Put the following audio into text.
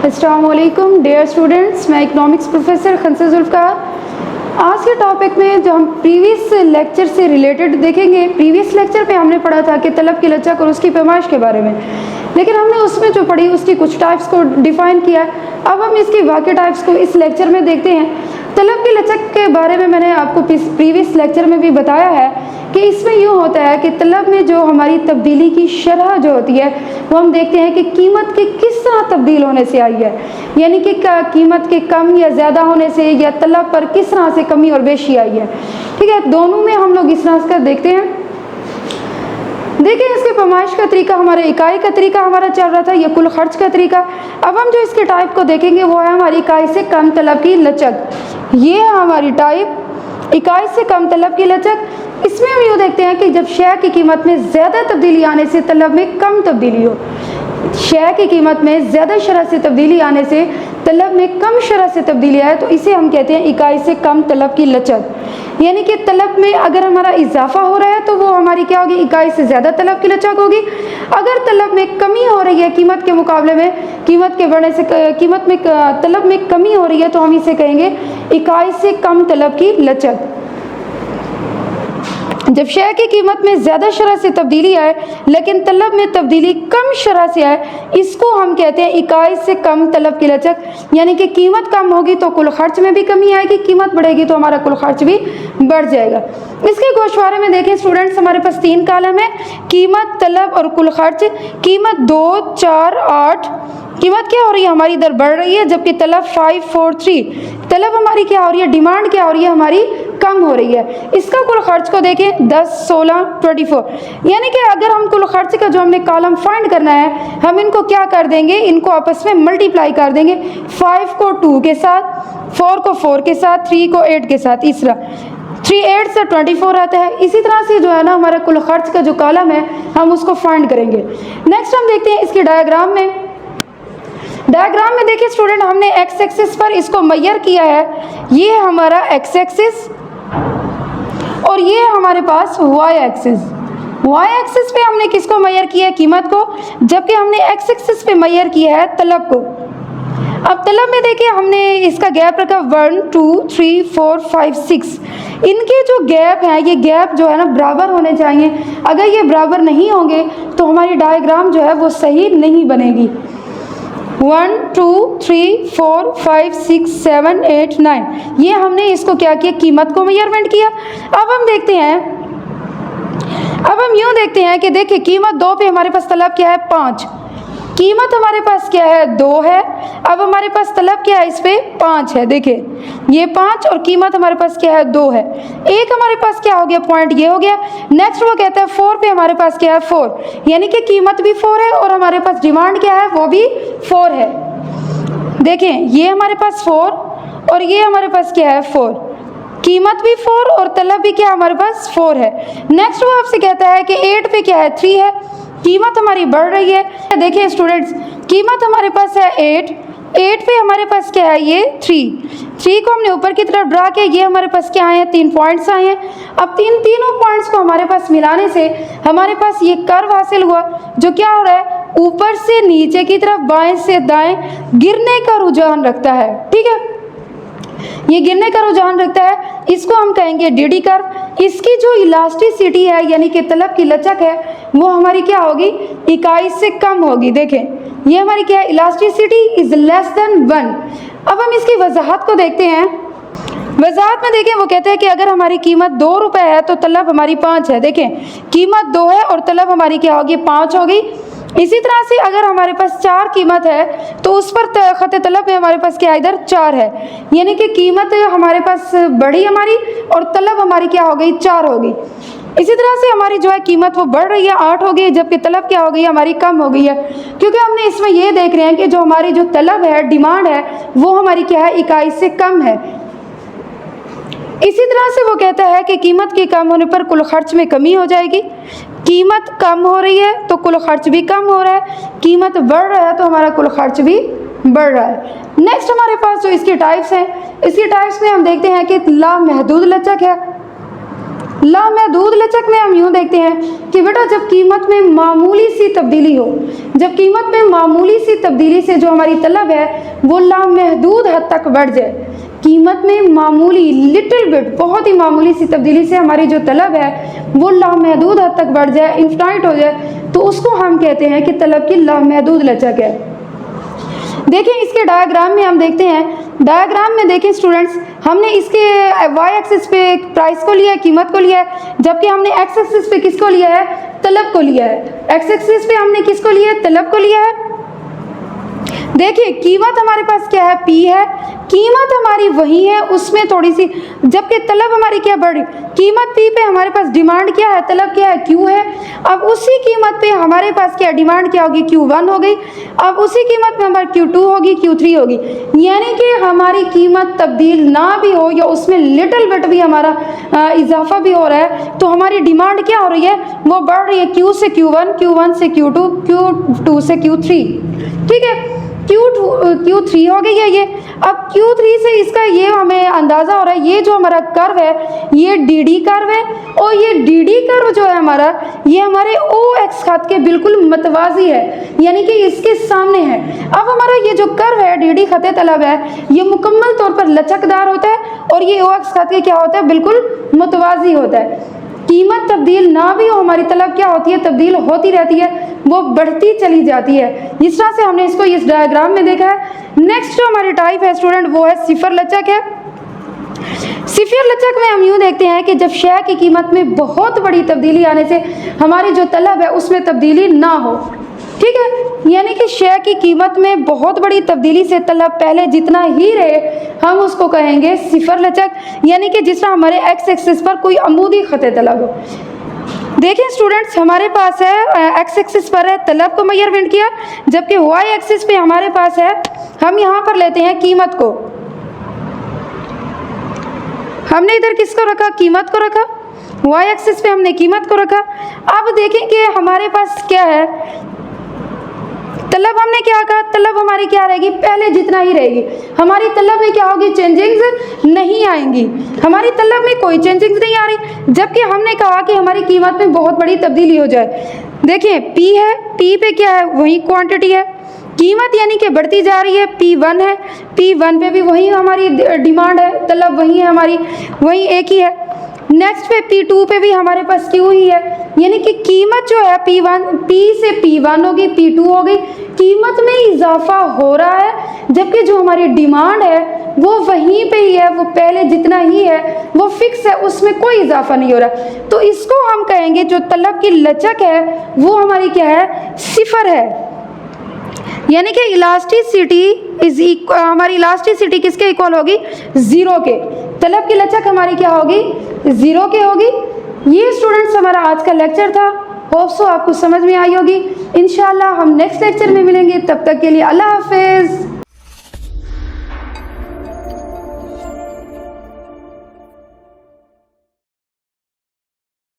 अस्सलामुअलैकुम dear students, मैं economics professor Khansa Zulfiqar. आज के टॉपिक में जो हम प्रीवियस लेक्चर से रिलेटेड देखेंगे, प्रीवियस लेक्चर पे हमने पढ़ा था कि तलब की लचक और उसकी पैमाइश के बारे में, लेकिन हमने उसमें जो पढ़ी उसकी कुछ टाइप्स को डिफ़ाइन किया। अब हम इसकी बाकी टाइप्स को इस लेक्चर में देखते हैं। तलब की लचक के बारे में मैंने आपको प्रीवियस लेक्चर में भी बताया है कि इसमें यूँ होता है कि तलब में जो हमारी तब्दीली की शरह जो होती है वो हम देखते हैं कि कीमत के किस तरह तब्दील होने से आई है, यानी कि कीमत के कम या ज़्यादा होने से या तलब पर किस तरह से कमी और बेशी आई है। ठीक है, दोनों में हम लोग इस तरह का देखते हैं। देखिए, इसके पैमाइश का तरीका हमारे इकाई का तरीका हमारा चल रहा था, यह कुल खर्च का तरीका। अब हम जो इसके टाइप को देखेंगे वो है हमारी इकाई से कम तलब की लचक। ये है हमारी टाइप इकाई से कम तलब की लचक। इसमें हम यूँ देखते हैं कि जब शय की कीमत में ज़्यादा तब्दीली आने से तलब में कम तब्दीली हो, शय की कीमत में ज़्यादा शरह से तब्दीली आने से तलब में कम शरह से तब्दीली आए तो इसे हम कहते हैं इकाई से कम तलब की लचक। यानी कि तलब में अगर हमारा इजाफा हो रहा है तो वो हमारी क्या होगी, इकाई से ज़्यादा तलब की लचक होगी। अगर तलब में कमी हो रही है कीमत के मुकाबले में, कीमत के बढ़ने से कीमत में तलब में कमी हो रही है तो हम इसे कहेंगे इकाई से कम तलब की लचक। जब शय की कीमत में ज़्यादा शरह से तब्दीली आए लेकिन तलब में तब्दीली कम शरह से आए, इसको हम कहते हैं इकाई से कम तलब की लचक। यानी कि कीमत कम होगी तो कुल खर्च में भी कमी आएगी, कीमत बढ़ेगी तो हमारा कुल खर्च भी बढ़ जाएगा। इसके गोशवारे में देखें स्टूडेंट्स, हमारे पास 3 कॉलम है, कीमत, तलब और कुल खर्च। कीमत 2, 4, 8, कीमत क्या हो रही है हमारी, इधर बढ़ रही है, जबकि तलब 5, 4, 3, तलब हमारी क्या हो रही है, डिमांड क्या हो रही है हमारी, कम हो रही है। इसका कुल खर्च को देखें 10, 16, 24। यानी कि अगर हम कुल खर्च का जो हमने कॉलम फाइंड करना है, हम इनको क्या कर देंगे, इनको आपस में मल्टीप्लाई कर देंगे। 5 को 2 के साथ, 4 को 4 के साथ, 3 को 8 के साथ, तीसरा 3 8 से 24 आता है। इसी तरह से जो है ना हमारा कुल खर्च का जो कॉलम है हम उसको फाइंड करेंगे। नेक्स्ट हम देखते हैं इसके डायग्राम में। डायग्राम में देखिए स्टूडेंट, हमने एक्स एक्सिस पर इसको मेजर किया है, ये है हमारा एक्स एक्सिस और ये है हमारे पास वाई एक्सिस। वाई एक्सिस पे हमने किसको मेजर किया है, कीमत को, जबकि हमने एक्स एक्सिस पे मेजर किया है तलब को। अब तलब में देखिए हमने इसका गैप रखा 1, 2, 3, 4, 5, 6। इनके जो गैप हैं, ये गैप जो है ना बराबर होने चाहिए। अगर ये बराबर नहीं होंगे तो हमारी डायग्राम जो है वो सही नहीं बनेगी। 1, 2, 3, 4, 5, 6, 7, 8, 9, ये हमने इसको क्या किया, कीमत को मेजरमेंट किया। अब हम देखते हैं, अब हम यूँ देखते हैं कि देखिए कीमत 2 पे हमारे पास तलब क्या है, 5, कीमत हमारे पास क्या है, 2 है। अब हमारे पास तलब क्या है, इस पे 5 है। देखिए ये 5 और कीमत हमारे पास क्या है, 2 है। एक हमारे पास क्या हो गया, पॉइंट ये हो गया। नेक्स्ट वो कहता है 4 पे हमारे पास क्या है, 4, यानी कि कीमत भी 4 है और हमारे पास डिमांड क्या है, वो भी 4 है। देखें ये हमारे पास 4 और ये हमारे पास क्या है, 4, कीमत भी 4 और तलब भी क्या हमारे पास 4 है। नेक्स्ट वो आपसे कहता है कि 8 पे क्या है, 3 है, कीमत हमारी बढ़ रही है। देखिए स्टूडेंट्स, कीमत हमारे पास है 8 पे हमारे पास क्या है, ये 3 को हमने ऊपर की तरफ ड्रा किया, ये हमारे पास क्या आए हैं, 3 पॉइंट्स आए हैं। अब तीनों पॉइंट्स को हमारे पास मिलाने से हमारे पास ये कर्व हासिल हुआ जो क्या हो रहा है, ऊपर से नीचे की तरफ, बाएं से दाएं गिरने का रुझान रखता है। ठीक है, ये गिरने का रुझान रखता है, इसको हम कहेंगे डीडी कर्व। इसकी जो इलास्टिसिटी है यानी कि तलब की लचक है वो हमारी क्या होगी, इकाई से कम होगी। देखें ये हमारी क्या है, इलास्टिसिटी इज लेस देन 1। अब हम इसकी वजाहत को देखते हैं। वजाहत में देखें वो कहते हैं कि अगर हमारी कीमत 2 रुपये है तो तलब हमारी 5 है। देखें कीमत 2 है और तलब हमारी क्या होगी, 5 होगी। इसी तरह से अगर हमारे पास 4 कीमत है तो उस पर खत तलब में हमारे पास क्या इधर 4 है, यानी कि कीमत हमारे पास बढ़ी हमारी और तलब हमारी क्या हो गई, 4 हो गई। इसी तरह से हमारी जो है कीमत वो बढ़ रही है, 8 हो गई, जबकि तलब क्या हो गई, हमारी कम हो गई है। क्योंकि हमने इसमें ये देख रहे हैं कि जो हमारी जो तलब है, डिमांड है, वो हमारी क्या है, इकाई से कम है। इसी तरह से वो कहता है कि कीमत के कम होने पर कुल खर्च में कमी हो जाएगी। कीमत कम हो रही है तो कुल खर्च भी कम हो रहा है, कीमत बढ़ रहा है तो हमारा कुल खर्च भी बढ़ रहा है। नेक्स्ट हमारे पास जो इसकी टाइप्स हैं, इसकी टाइप्स में हम देखते हैं कि लामहदूद लचक है। लामहदूद महदूद लचक में हम यूँ देखते हैं कि बेटा जब कीमत में मामूली सी तब्दीली हो, जब कीमत में मामूली सी तब्दीली से जो हमारी तलब है वो लामहदूद हद तक बढ़ जाए, कीमत में मामूली लिटिल बिट बहुत ही मामूली सी तब्दीली से हमारी जो तलब है वो लामहदूद हद तक बढ़ जाए, इनफाइनाइट हो जाए, तो उसको हम कहते हैं कि तलब की लामहदूद लचक है। देखें इसके डायग्राम में हम देखते हैं, डायग्राम में देखें स्टूडेंट्स, हमने इसके वाई एक्सिस पे प्राइस को लिया है, कीमत को लिया है, जबकि हमने एक्स एक्सिस पे किसको लिया है, तलब को लिया है। एक्स एक्सिस पे हमने किसको लिया है, तलब को लिया है। देखिए कीमत हमारे पास क्या है, पी है, कीमत हमारी वही है, उसमें थोड़ी सी, जबकि तलब हमारी क्या बढ़ी, कीमत पी पे हमारे पास डिमांड क्या है, तलब क्या है, क्यू है। अब उसी कीमत पे हमारे पास क्या डिमांड क्या होगी, Q1 हो गई। अब उसी कीमत पे हमारी Q2 होगी, Q3 होगी, यानी कि हमारी कीमत तब्दील ना भी हो या उसमें लिटिल बिट भी हमारा इजाफा भी हो रहा है, तो हमारी डिमांड क्या हो रही है, वो बढ़ रही है, Q से Q1, Q1 से Q2, Q2 से Q3, ठीक है। Q3 हो गई है ये। अब Q3 से इसका ये हमें अंदाज़ा हो रहा है, ये जो हमारा कर्व है ये DD कर्व है, और ये DD कर्व जो है हमारा, ये हमारे OX खत के बिल्कुल मतवाजी है, यानी कि इसके सामने है। अब हमारा ये जो कर्व है DD खत तलब है, ये मुकम्मल तौर पर लचकदार होता है, और ये OX खत के क्या होता है, बिल्कुल मतवाजी होता है। कीमत तब्दील ना भी हो, हमारी तलब क्या होती है, तब्दील होती रहती है, वो बढ़ती चली जाती है, जिस तरह से हमने इसको इस डायग्राम में देखा है। नेक्स्ट जो हमारी टाइप है स्टूडेंट वो है सिफर लचक है। सिफर लचक में हम यूँ देखते हैं कि जब शय की कीमत में बहुत बड़ी तब्दीली आने से हमारी जो तलब है उसमें तब्दीली ना हो, ठीक है, यानी कि शय की कीमत में बहुत बड़ी तब्दीली से तलब पहले जितना ही रहे, हम उसको कहेंगे सिफर लचक, यानी कि जिस तरह हमारे एक्स एक्सिस पर कोई अमूदी खत तलब हो। देखें स्टूडेंट्स, हमारे पास है एक्स एक्सिस पर है तलब को मेजरमेंट किया, जबकि वाई एक्सिस पे हमारे पास है, हम यहाँ पर लेते हैं कीमत को, हमने इधर किसको रखा, कीमत को रखा, वाई एक्सिस पे हमने कीमत को रखा। अब देखें कि हमारे पास क्या है, तलब हमने क्या कहा, तलब हमारी क्या रहेगी, पहले जितना ही रहेगी, हमारी तलब में क्या होगी, चेंजिंग्स नहीं आएंगी, हमारी तलब में कोई चेंजिंग्स नहीं आ रही, जबकि हमने कहा कि हमारी कीमत में बहुत बड़ी तब्दीली हो जाए। देखिए P है, P पे क्या है, वही क्वांटिटी है, कीमत यानी कि बढ़ती जा रही है, P1 है, P1 पे भी वही हमारी डिमांड है, तलब वही है हमारी, वही एक ही है। नेक्स्ट पे P2 पे भी हमारे पास Q ही है, यानी कि कीमत जो है P से P1 होगी, P2 हो गई, कीमत में इजाफा हो रहा है, जबकि जो हमारी डिमांड है वो वहीं पे ही है, वो पहले जितना ही है, वो फिक्स है, उसमें कोई इजाफा नहीं हो रहा। तो इसको हम कहेंगे जो तलब की लचक है वो हमारी क्या है, सिफर है, यानी कि इलास्टिसिटी हमारी इलास्टिसिटी किसके इक्वल होगी, ज़ीरो के, तलब की लचक हमारी क्या होगी, ज़ीरो के होगी। ये स्टूडेंट्स हमारा आज का लेक्चर था, होप सो आपको समझ में आई होगी। इंशाल्लाह हम नेक्स्ट लेक्चर में मिलेंगे, तब तक के लिए अल्लाह हाफिज़।